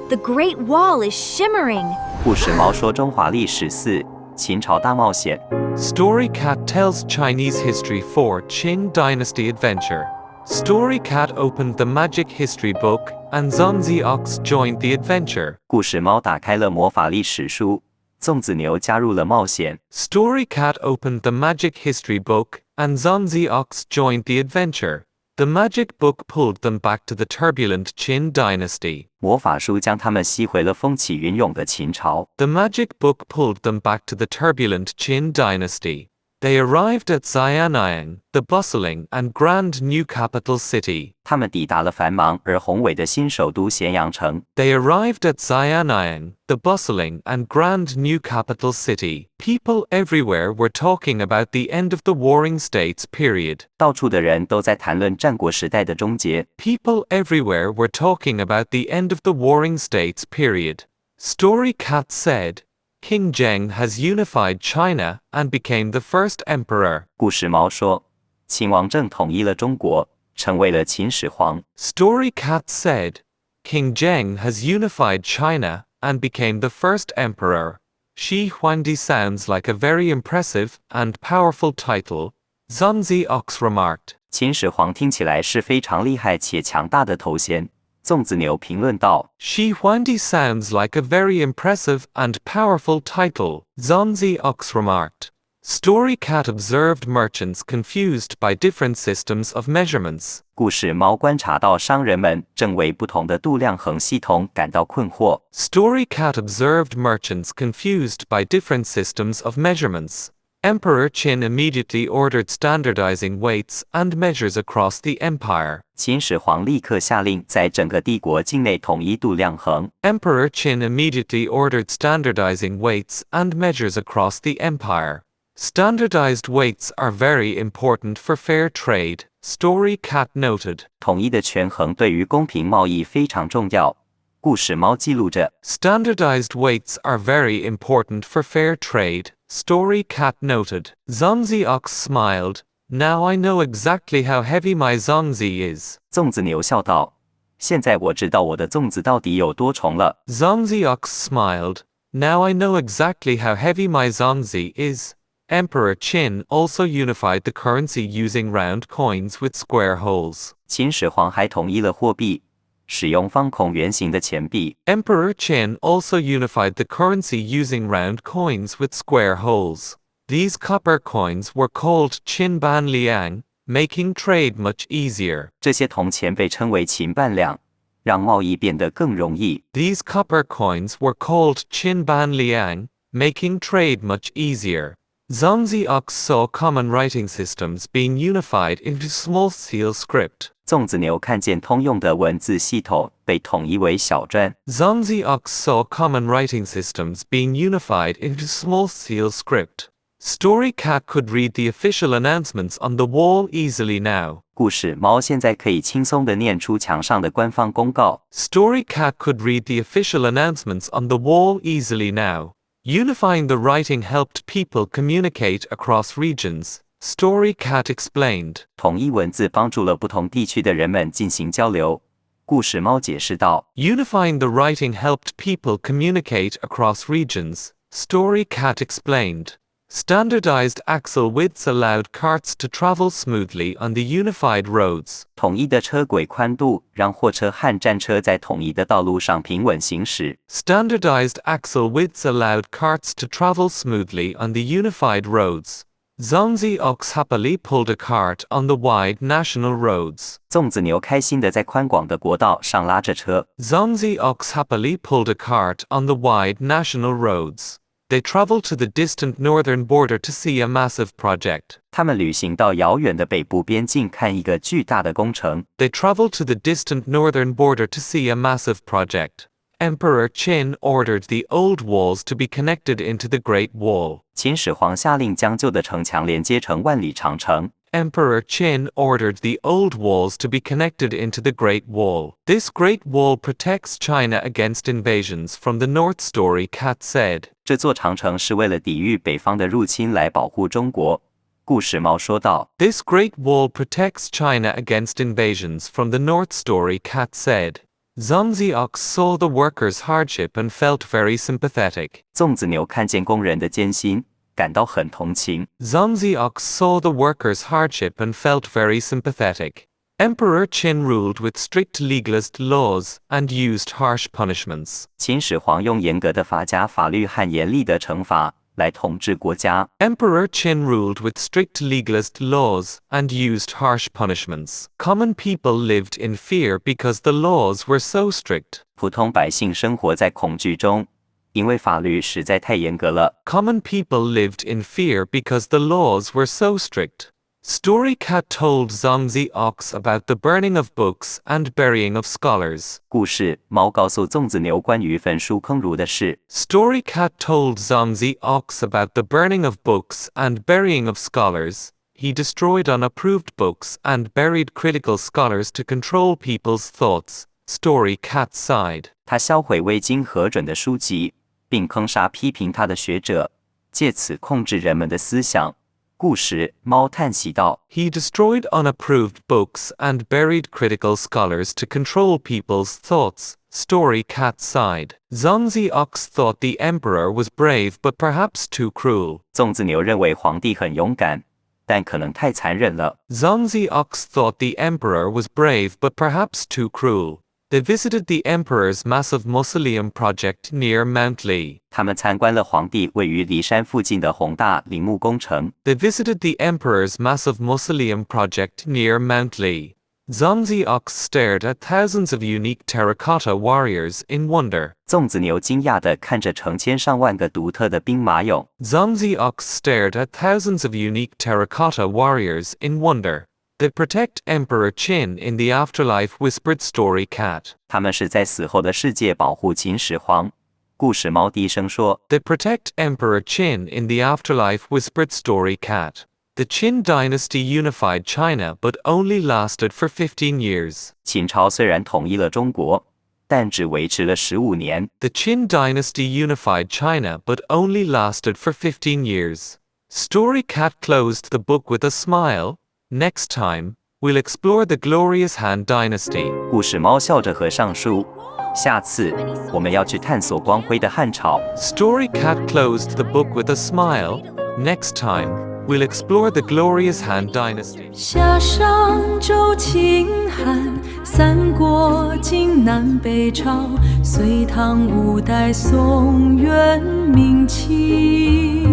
The Great Wall is shimmering. 故事猫说中华历史4：秦朝大冒险。Story Cat tells Chinese history for Qin Dynasty Adventure. Story Cat opened the magic history book, and Zongzi Ox joined the adventure. 故事猫打开了魔法历史书，粽子牛加入了冒险。Story Cat opened the magic history book, and Zongzi Ox joined the adventure. The magic book pulled them back to the turbulent Qin dynasty. 魔法书将他们吸回了风起云涌的秦朝。The magic book pulled them back to the turbulent Qin dynasty. They arrived at Xianyang, the bustling and grand new capital city. 他们抵达了繁忙而宏伟的新首都咸阳城。They arrived at Xianyang, the bustling and grand new capital city. People everywhere were talking about the end of the Warring States period. 到处的人都在谈论战国时代的终结。People everywhere were talking about the end of the Warring States period. Story Cat said, King Zheng has unified China and became the first emperor. 故事猫说，秦王政统一了中国，成为了秦始皇。Story Cat said, King Zheng has unified China and became the first emperor. Shi Huangdi sounds like a very impressive and powerful title, Zongzi Ox remarked. 秦始皇听起来是非常厉害且强大的头衔。粽子牛评论道 Shi Huangdi sounds like a very impressive and powerful title, Zongzi Ox remarked. Story Cat observed merchants confused by different systems of measurements. 故事猫观察到商人们正为不同的度量衡系统感到困惑。Story Cat observed merchants confused by different systems of measurements. Emperor Qin immediately ordered standardizing weights and measures across the empire. 秦始皇立刻下令在整个帝国境内统一度量衡。Emperor Qin immediately ordered standardizing weights and measures across the empire. Standardized weights are very important for fair trade, Story Cat noted. 统一的权衡对于公平贸易非常重要。故事猫记录着 Standardized weights are very important for fair trade, Story Cat noted. Zongzi Ox smiled. Now I know exactly how heavy my Zongzi is. 粽子牛笑道，现在我知道我的粽子到底有多重了。Zongzi Ox smiled. Now I know exactly how heavy my Zongzi is. Emperor Qin also unified the currency using round coins with square holes. 秦始皇还统一了货币，使用方孔圆形的钱币。Emperor Qin also unified the currency using round coins with square holes. These copper coins were called Qinban Liang, making trade much easier. 这些铜钱被称为秦半两，让贸易变得更容易。These copper coins were called Qinban Liang, making trade much easier. Zongzi Ox saw common writing systems being unified into small seal script. 粽子牛看见通用的文字系统被统一为小篆。Zongzi Ox saw common writing systems being unified into small seal script. Story Cat could read the official announcements on the wall easily now. 故事猫现在可以轻松地念出墙上的官方公告。Story Cat could read the official announcements on the wall easily now. Unifying the writing helped people communicate across regions, Story Cat explained. 统一文字帮助了不同地区的人们进行交流。故事猫解释道 Unifying the writing helped people communicate across regions, Story Cat explained. Standardized axle widths allowed carts to travel smoothly on the unified roads. 统一的车轨宽度让货车和战车在统一的道路上平稳行驶。Standardized axle widths allowed carts to travel smoothly on the unified roads. Zongzi Ox happily pulled a cart on the wide national roads. 粽子牛开心地在宽广的国道上拉着车。Zongzi Ox happily pulled a cart on the wide national roads. They traveled to the distant northern border to see a massive project. 他们旅行到遥远的北部边境看一个巨大的工程。They traveled to the distant northern border to see a massive project. Emperor Qin ordered the old walls to be connected into the Great Wall. 秦始皇下令将旧的城墙连接成万里长城。Emperor Qin ordered the old walls to be connected into the Great Wall. This Great Wall protects China against invasions from the north, Story Cat said. 这座长城是为了抵御北方的入侵来保护中国。故事猫说道 This Great Wall protects China against invasions from the north, Story Cat said. Zongzi Ox saw the workers' hardship and felt very sympathetic. 粽子牛看见工人的艰辛，感到很同情。 Zongzi Ox saw the workers' hardship and felt very sympathetic. Emperor Qin ruled with strict legalist laws and used harsh punishments. 秦始皇用严格的法家法律和严厉的惩罚来统治国家。 Emperor Qin ruled with strict legalist laws and used harsh punishments. Common people lived in fear because the laws were so strict. 普通百姓生活在恐惧中，因为法律实在太严格了。 Common people lived in fear because the laws were so strict. Story Cat told Zongzi Ox about the burning of books and burying of scholars. 故事猫告诉粽子牛关于焚书坑儒的事。 Story Cat told Zongzi Ox about the burning of books and burying of scholars. He destroyed unapproved books and buried critical scholars to control people's thoughts. Story Cat sighed. 他销毁未经核准的书籍，并坑杀批评他的学者，借此控制人们的思想。故事猫叹息道 He destroyed unapproved books and buried critical scholars to control people's thoughts. Story Cat sighed. Zongzi Ox thought the emperor was brave but perhaps too cruel. 粽子牛认为皇帝很勇敢，但可能太残忍了。 Zongzi Ox thought the emperor was brave but perhaps too cruel. They visited the emperor's massive mausoleum project near Mount Li. 他们参观了皇帝位于骊山附近的宏大陵墓工程。 They visited the emperor's massive mausoleum project near Mount Li. Zongzi Ox stared at thousands of unique terracotta warriors in wonder. 粽子牛惊讶地看着成千上万个独特的兵马俑。 Zongzi Ox stared at thousands of unique terracotta warriors in wonder. They protect Emperor Qin in the afterlife, whispered Story Cat. 他们是在死后的世界保护秦始皇。故事猫低声说 They protect Emperor Qin in the afterlife, whispered Story Cat. The Qin dynasty unified China but only lasted for 15 years. 秦朝虽然统一了中国，但只维持了15年。 The Qin dynasty unified China but only lasted for 15 years. Story Cat closed the book with a smile. Next time, we'll explore the glorious Han Dynasty. 故事猫笑着合上书。下次我们要去探索光辉的汉朝。 Story Cat closed the book with a smile. Next time, we'll explore the glorious Han Dynasty. 夏商周秦汉，三国晋南北朝，隋唐五代宋元明清。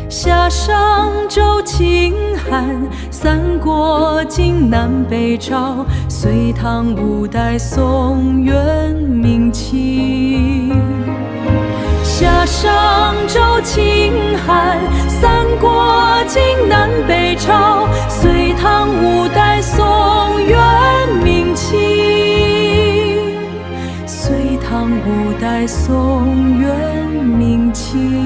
夏商周秦汉，三国晋南北朝，隋唐五代宋元明清。夏商周秦汉，三国晋南北朝，隋唐五代宋元明清。隋唐五代宋元明清。